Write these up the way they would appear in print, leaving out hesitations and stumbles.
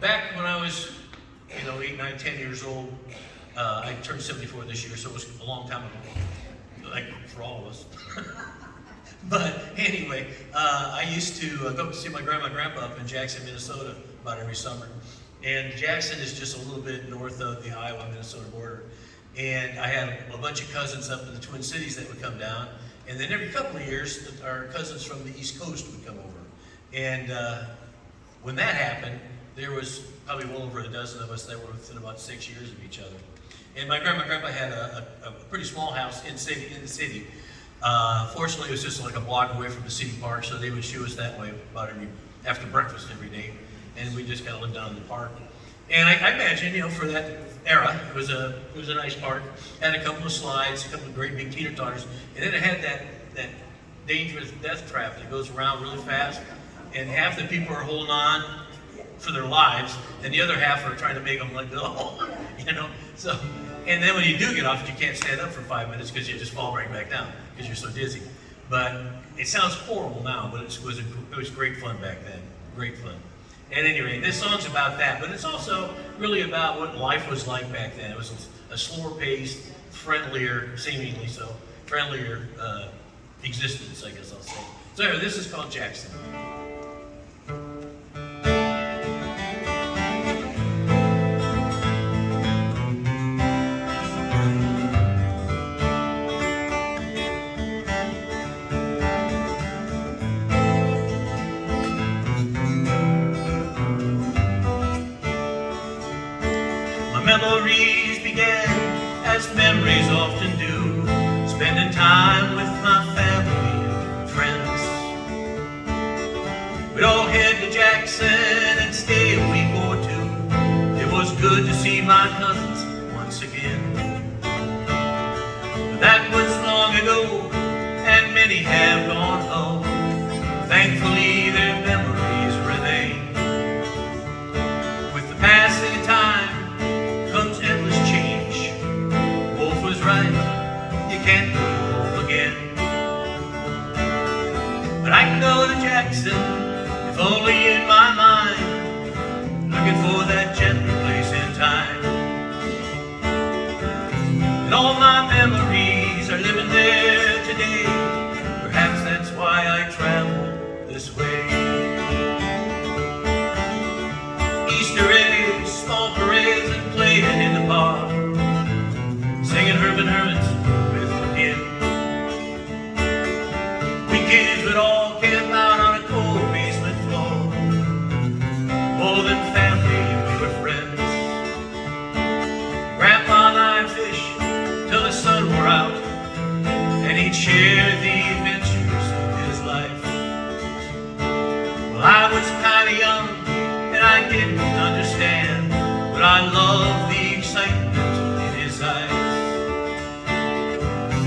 back when I was, 8, 9, 10 years old, I turned 74 this year, so it was a long time ago, like for all of us. But anyway, I used to go up to see my grandma and grandpa up in Jackson, Minnesota about every summer. And Jackson is just a little bit north of the Iowa-Minnesota border. And I had a bunch of cousins up in the Twin Cities that would come down. And then every couple of years, our cousins from the East Coast would come over. And when that happened, there was probably well over a dozen of us that were within about 6 years of each other. And my grandma and grandpa had a pretty small house in the city. Fortunately, it was just like a block away from the city park, so they would shoo us that way after breakfast every day, and we just kind of lived down in the park. And I imagine, for that era, it was a nice park. Had a couple of slides, a couple of great big teeter-totters, and then it had that dangerous death trap that goes around really fast, and half the people are holding on for their lives, and the other half are trying to make them let go. So. And then when you do get off, you can't stand up for 5 minutes because you just fall right back down because you're so dizzy. But it sounds horrible now, but it was great fun back then. Great fun. At any rate, this song's about that, but it's also really about what life was like back then. It was a slower paced, friendlier, seemingly so, friendlier existence, I guess I'll say. So anyway, this is called Jackson. Memories began, as memories often do, spending time with my family and friends. We'd all head to Jackson and stay a week or two. It was good to see my cousins once again. But that was long ago, and many have gone home. Thankfully, their memories remain. With the passing of time comes endless change. Wolf was right, you can't go home again. But I can go to Jackson, if only in my mind, looking for that gentler place in time. And all my memories are living there today. Perhaps that's why I travel this way. Easter eggs, small parades, and playing in the park, singing Herman Hermits with my kid. We kids would all camp out on a cold basement floor. More than family, we were friends. Grandpa and I fished till the sun wore out, and he'd share the adventures of his life. Well, I was kinda young, and I didn't understand, but I loved the excitement in his eyes.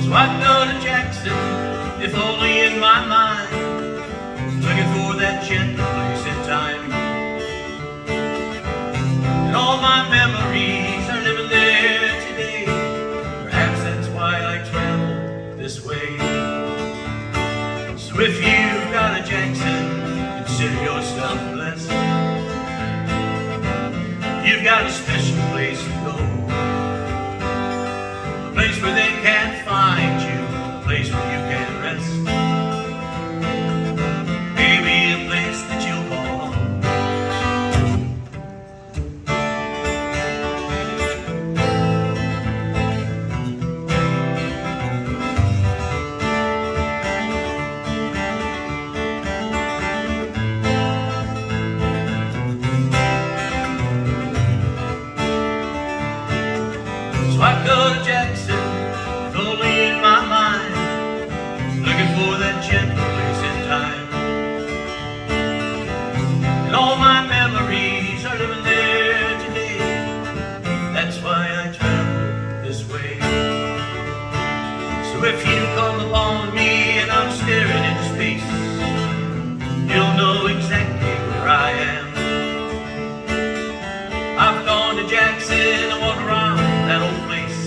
So I'd go to Jackson, if only in my mind, looking for that gentle place in time. And all my memories are living there today. Perhaps that's why I travel this way. So if you've got a Jackson, consider yourself blessed. You've got a special place to go, a place where they can't find you, a place where you can rest. Maybe a place that you'll call home. So I go to Jackson, if only in my mind, looking for that gentle place in time. And all my memories are living there today. That's why I travel this way. So if you come upon me and I'm staring into space, you'll know exactly where I am. I've gone to Jackson, I walk around that old place,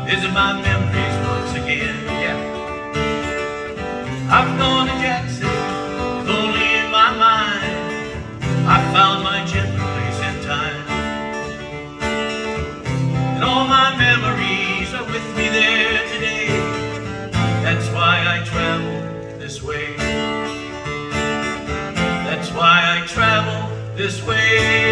visit my memories once again, yeah. I've gone to Jackson, if only in my mind, I found my gentle this way. That's why I travel this way.